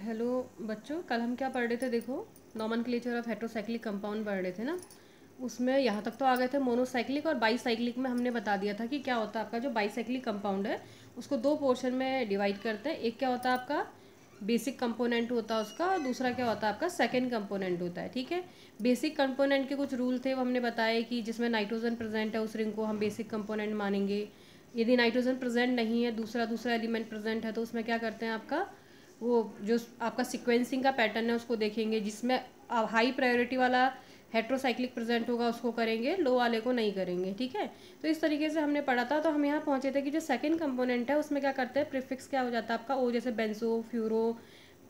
Hello बच्चों, कल हम क्या पढ़ रहे थे? देखो, नॉमेनक्लेचर ऑफ हेट्रोसाइक्लिक कंपाउंड पढ़ रहे थे ना। उसमें यहाँ तक तो आ गए थे मोनोसाइक्लिक और बाईसाइक्लिक में हमने बता दिया था कि क्या होता है आपका जो बाईसाइक्लिक कंपाउंड है उसको दो पोर्शन में डिवाइड करते हैं। एक क्या होता है आपका बेसिक कंपोनेंट होता है उसका, और दूसरा क्या होता है आपका सेकेंड कंपोनेंट होता है। ठीक है, बेसिक कंपोनेंट के कुछ रूल थे वो हमने बताए कि जिसमें नाइट्रोजन प्रेजेंट है उस रिंग को हम बेसिक कंपोनेंट मानेंगे। यदि नाइट्रोजन प्रेजेंट नहीं है, दूसरा दूसरा एलिमेंट प्रेजेंट है, तो उसमें क्या करते हैं आपका वो जो आपका सीक्वेंसिंग का पैटर्न है उसको देखेंगे, जिसमें हाई प्रायोरिटी वाला हेट्रोसाइक्लिक प्रेजेंट होगा उसको करेंगे, लो वाले को नहीं करेंगे। ठीक है, तो इस तरीके से हमने पढ़ा था। तो हम यहाँ पहुँचे थे कि जो सेकंड कंपोनेंट है उसमें क्या करते हैं, प्रीफिक्स क्या हो जाता है आपका ओ, जैसे बेंसो, फ्यूरो,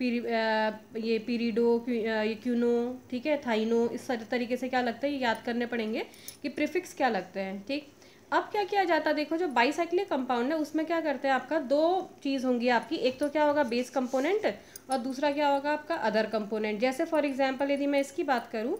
ये पीरिडो, ये क्यूनो, ठीक है, थाइनो। इस तरीके से क्या लगता है, ये याद करने पड़ेंगे कि प्रीफिक्स क्या लगते हैं। ठीक, अब क्या किया जाता है, देखो जो बाईसाइक्लिक कंपाउंड है उसमें क्या करते हैं आपका दो चीज़ होंगी आपकी, एक तो क्या होगा बेस कंपोनेंट और दूसरा क्या होगा आपका अदर कंपोनेंट। जैसे फॉर एग्जांपल यदि मैं इसकी बात करूं,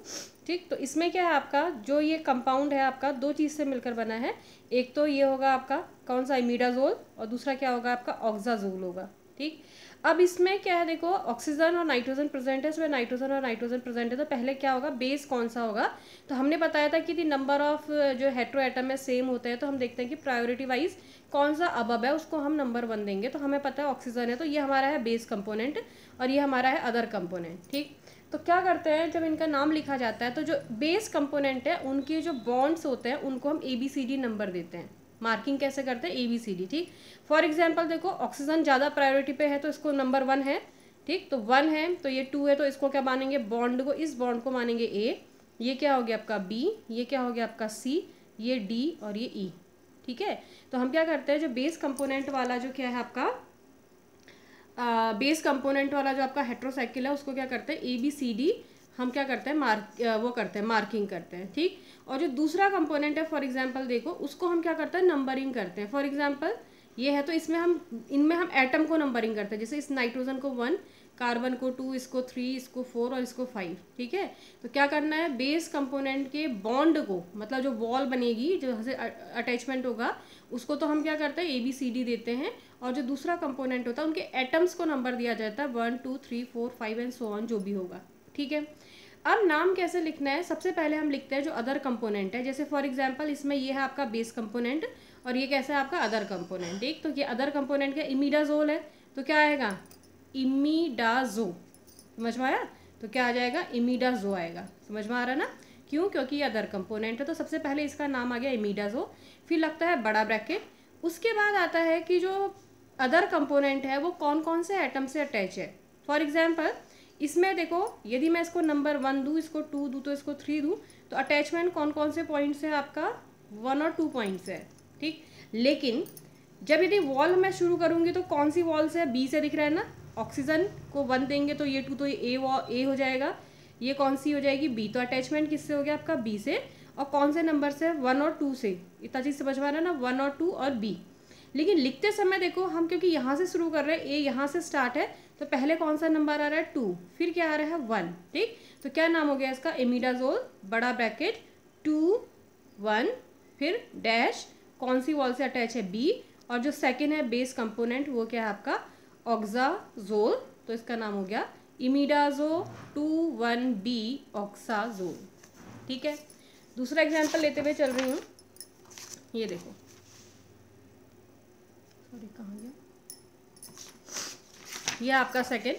ठीक, तो इसमें क्या है आपका जो ये कंपाउंड है आपका दो चीज़ से मिलकर बना है। एक तो ये होगा आपका कौन सा, इमिडाजोल, और दूसरा क्या होगा आपका ऑक्साजोल होगा। ठीक, अब इसमें क्या है, देखो ऑक्सीजन और नाइट्रोजन प्रेजेंट है, इसमें नाइट्रोजन और नाइट्रोजन प्रेजेंट है, तो पहले क्या होगा बेस कौन सा होगा। तो हमने बताया था कि दी नंबर ऑफ जो हेट्रो एटम है सेम होते हैं, तो हम देखते हैं कि प्रायोरिटी वाइज कौन सा अबब है उसको हम नंबर 1 देंगे। तो हमें पता है ऑक्सीजन है, तो ये हमारा है बेस कंपोनेंट और ये हमारा है अदर कंपोनेंट। ठीक, तो क्या करते हैं जब इनका नाम लिखा जाता है तो जो बेस कंपोनेंट है उनके जो बॉन्ड्स होते हैं उनको हम ABCD नंबर देते हैं। मार्किंग कैसे करते हैं, ABCD। ठीक, फॉर एग्जाम्पल देखो ऑक्सीजन ज़्यादा प्रायोरिटी पे है तो इसको नंबर 1 है। ठीक, तो 1 है, तो ये 2 है, तो इसको क्या मानेंगे, बॉन्ड को, इस बॉन्ड को मानेंगे A। ये क्या हो गया आपका B, ये क्या हो गया आपका C, ये D और ये E। ठीक है, तो हम क्या करते हैं जो बेस कंपोनेंट वाला जो क्या है आपका बेस कंपोनेंट वाला जो आपका हेट्रोसाइकिल है उसको क्या करते हैं ABCD हम क्या करते हैं वो करते हैं मार्किंग करते हैं। ठीक, और जो दूसरा कंपोनेंट है फॉर एग्जांपल देखो उसको हम क्या करते हैं नंबरिंग करते हैं। फॉर एग्जांपल ये है, तो इसमें हम इनमें हम एटम को नंबरिंग करते हैं, जैसे इस नाइट्रोजन को 1, कार्बन को 2, इसको 3, इसको 4 और इसको 5। ठीक है, तो क्या करना है बेस कंपोनेंट के बॉन्ड को, मतलब जो वॉल बनेगी जो अटैचमेंट होगा उसको तो हम क्या करते हैं ABCD देते हैं, और जो दूसरा कंपोनेंट होता है उनके एटम्स को नंबर दिया जाता है 1 2 3 4 5 एंड सो ऑन, जो भी होगा। ठीक है, अब नाम कैसे लिखना है, सबसे पहले हम लिखते हैं जो अदर कंपोनेंट है। जैसे फॉर एग्जांपल इसमें ये है आपका बेस कंपोनेंट और ये कैसा है आपका अदर कंपोनेंट। ठीक, तो ये अदर कंपोनेंट का इमिडाजोल है, तो क्या आएगा इमिडाजो। समझ में आया, तो क्या आ जाएगा इमिडाजो आएगा। समझ में आ रहा है ना, क्यों, क्योंकि ये अदर कंपोनेंट है, तो सबसे पहले इसका नाम आ गया इमिडाजो। फिर लगता है बड़ा ब्रैकेट, उसके बाद आता है कि जो अदर कंपोनेंट है वो कौन कौन से एटम से अटैच है। फॉर एग्जाम्पल इसमें देखो यदि मैं इसको नंबर 1 दूँ, इसको 2 दूँ, तो इसको 3 दूँ, तो अटैचमेंट कौन कौन से पॉइंट से आपका 1 और 2 पॉइंट से है। ठीक, लेकिन जब यदि वॉल मैं शुरू करूँगी तो कौन सी वॉल से, B से दिख रहा है ना, ऑक्सीजन को 1 देंगे तो ये 2, तो ये A हो जाएगा, ये कौन सी हो जाएगी B। तो अटैचमेंट किससे हो गया आपका B से, और कौन से नंबर से, 1 और 2 से। इतना चीज़ समझ में आ रहा है ना, 1 और 2 और B। लेकिन लिखते समय देखो हम क्योंकि यहाँ से शुरू कर रहे हैं, A यहाँ से स्टार्ट है, तो पहले कौन सा नंबर आ रहा है 2, फिर क्या आ रहा है 1। ठीक, तो क्या नाम हो गया इसका इमिडाजोल, बड़ा ब्रैकेट 2 1, फिर डैश, कौन सी वॉल से अटैच है B, और जो सेकेंड है बेस कंपोनेंट वो क्या है आपका ऑक्साजोल, तो इसका नाम हो गया इमिडाजो 2,1-B ऑक्साजोल। ठीक है, दूसरा एग्जाम्पल लेते हुए चल रही हूँ, ये देखो, सॉरी कहाँ गया, यह आपका सेकेंड।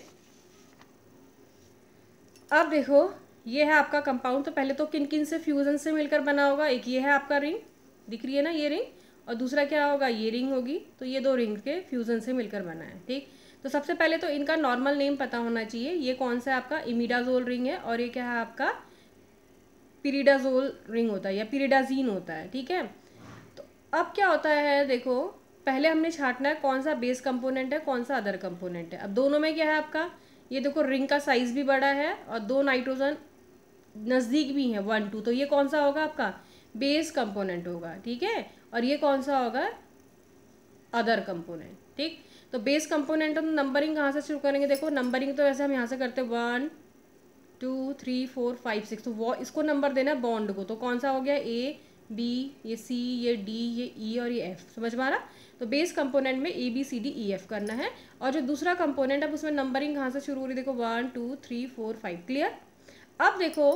अब देखो ये है आपका कंपाउंड, तो पहले तो किन किन से फ्यूजन से मिलकर बना होगा, एक ये है आपका रिंग, दिख रही है ना ये रिंग, और दूसरा क्या होगा ये रिंग होगी, तो ये दो रिंग के फ्यूजन से मिलकर बना है। ठीक, तो सबसे पहले तो इनका नॉर्मल नेम पता होना चाहिए, ये कौन सा आपका इमिडाजोल रिंग है और ये क्या है आपका पिरिडाजोल रिंग होता है या पिरिडाजीन होता है। ठीक है, तो अब क्या होता है देखो, पहले हमने छांटना है कौन सा बेस कंपोनेंट है कौन सा अदर कंपोनेंट है। अब दोनों में क्या है आपका, ये देखो रिंग का साइज भी बड़ा है और दो नाइट्रोजन नज़दीक भी है 1 2, तो ये कौन सा होगा आपका बेस कंपोनेंट होगा। ठीक है, और ये कौन सा होगा अदर कंपोनेंट। ठीक, तो बेस कंपोनेंट हम नंबरिंग कहाँ से शुरू करेंगे, देखो नंबरिंग तो वैसे हम यहाँ से करते हैं 1 2 3 4 5 6, तो वो इसको नंबर देना है बॉन्ड को, तो कौन सा हो गया A B, ये C, ये D, ये E और ये F। समझ में आ रहा, तो बेस कंपोनेंट में A B C D E F करना है। और जो दूसरा कंपोनेंट, अब उसमें नंबरिंग कहाँ से शुरू हो रही है, देखो 1 2 3 4 5। क्लियर। अब देखो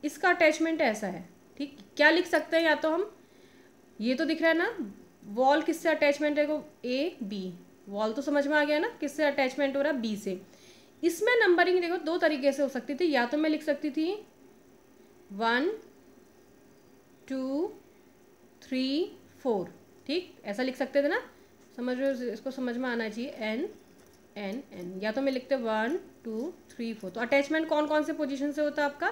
इसका अटैचमेंट ऐसा है, ठीक। क्या लिख सकते हैं, या तो हम, ये तो दिख रहा है ना वॉल किससे अटैचमेंट है, देखो ए बी, वॉल तो समझ में आ गया ना, किससे अटैचमेंट हो रहा है, बी से। इसमें नंबरिंग देखो दो तरीके से हो सकती थी, या तो मैं लिख सकती थी 1 2 3 4, ठीक, ऐसा लिख सकते थे ना, समझ रहे हो, इसको समझ में आना चाहिए, एन एन एन। या तो मैं लिखते 1 2 3 4। तो अटैचमेंट कौन कौन से पोजीशन से होता है आपका,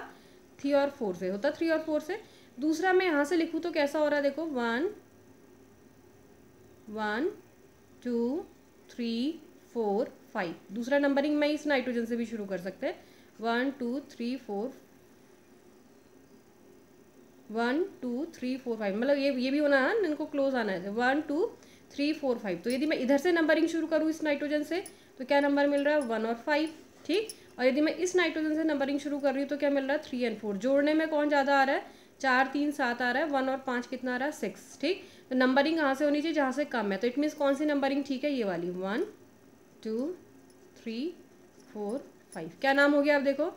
3 और 4 से होता, 3 और 4 से। दूसरा मैं यहाँ से लिखूँ तो कैसा हो रहा है, देखो 1 1 2 3 4 5। दूसरा नंबरिंग मैं इस नाइट्रोजन से भी शुरू कर सकते हैं, 1 2 3 4 1 2 3 4 5, मतलब ये भी होना है, इनको क्लोज आना है, 1 2 3 4 5। तो यदि मैं इधर से नंबरिंग शुरू करूँ इस नाइट्रोजन से, तो क्या नंबर मिल रहा है, 1 और 5, ठीक। और यदि मैं इस नाइट्रोजन से नंबरिंग शुरू कर रही हूँ तो क्या मिल रहा है, 3 और 4। जोड़ने में कौन ज़्यादा आ रहा है, 4 3 7 आ रहा है, 1 और 5 कितना आ रहा है, 6, ठीक। तो नंबरिंग कहाँ से होनी चाहिए, जहाँ से कम है। तो इट मीन्स कौन सी नंबरिंग ठीक है, ये वाली, 1 2 3 4 5। क्या नाम हो गया, अब देखो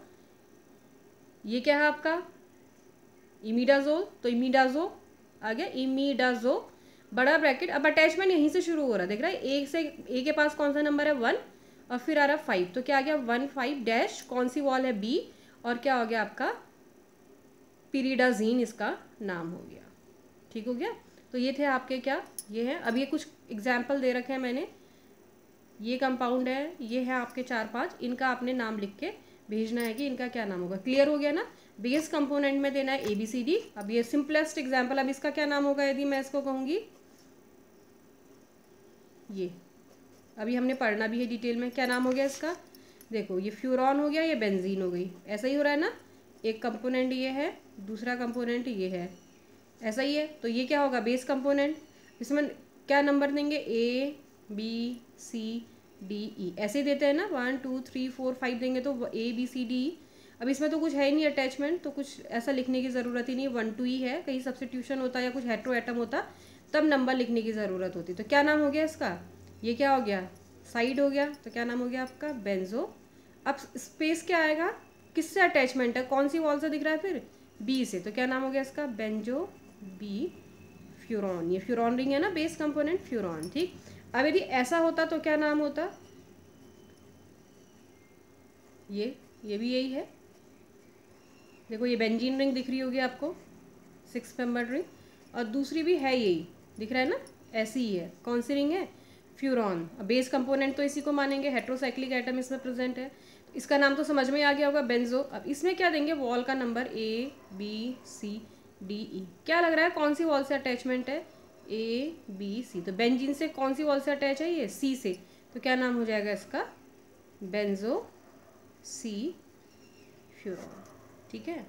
ये क्या है आपका, इमीडाजोल। तो इमीडाजो आ गया, इमीडाजो बड़ा ब्रैकेट। अब अटैचमेंट यहीं से शुरू हो रहा है, देख रहा है, एक से ए के पास कौन सा नंबर है, 1, और फिर आ रहा है 5। तो क्या आ गया, 1 5 डैश, कौन सी वॉल है, बी, और क्या हो गया आपका, पिरिडाजीन इसका नाम हो गया, ठीक हो गया। तो ये थे आपके क्या, ये है। अब ये कुछ एग्जाम्पल दे रखे हैं मैंने, ये कंपाउंड है, ये है आपके 4 5, इनका आपने नाम लिख के भेजना है कि इनका क्या नाम होगा। क्लियर हो गया ना। बेस कंपोनेंट में देना है ए बी सी डी। अब ये सिंपलेस्ट एग्जांपल, अब इसका क्या नाम होगा, यदि मैं इसको कहूँगी, ये अभी हमने पढ़ना भी है डिटेल में, क्या नाम हो गया इसका, देखो ये फ्यूरॉन हो गया, ये बेंजीन हो गई, ऐसा ही हो रहा है ना। एक कंपोनेंट ये है, दूसरा कंपोनेंट ये है, ऐसा ही है। तो ये क्या होगा, बेस कंपोनेंट। इसमें क्या नंबर देंगे, ए बी सी डी ई, ऐसे ही देते हैं ना, 1 2 3 4 5 देंगे तो ए बी सी डी। अब इसमें तो कुछ है ही नहीं अटैचमेंट, तो कुछ ऐसा लिखने की ज़रूरत ही नहीं, 1 2 ही है। कहीं सब्स्टिट्यूशन होता या कुछ हेट्रो एटम होता तब नंबर लिखने की ज़रूरत होती। तो क्या नाम हो गया इसका, ये क्या हो गया, साइड हो गया। तो क्या नाम हो गया आपका, बेंजो। अब स्पेस क्या आएगा, किससे अटैचमेंट है, कौन सी वॉल से दिख रहा है, फिर बी से। तो क्या नाम हो गया इसका, बेंजो बी फ्यूरॉन। ये फ्यूरॉन रिंग है ना, बेस कंपोनेंट फ्यूरॉन, ठीक। अब यदि ऐसा होता तो क्या नाम होता, ये भी यही है, देखो ये बेंजीन रिंग दिख रही होगी आपको, 6 मेंबर रिंग, और दूसरी भी है यही, दिख रहा है ना, ऐसी ही है। कौन सी रिंग है, फ्यूरॉन। बेस कंपोनेंट तो इसी को मानेंगे, हेट्रोसाइक्लिक एटम इसमें प्रेजेंट है। तो इसका नाम तो समझ में आ गया होगा, बेंजो। अब इसमें क्या देंगे, वॉल का number A B C D E. क्या लग रहा है कौन सी वॉल से अटैचमेंट है, ए बी सी। तो बेंजीन से कौन सी वॉल से अटैच है, ये सी से। तो क्या नाम हो जाएगा इसका, बेंजो सी फ्यूरॉन, ठीक है।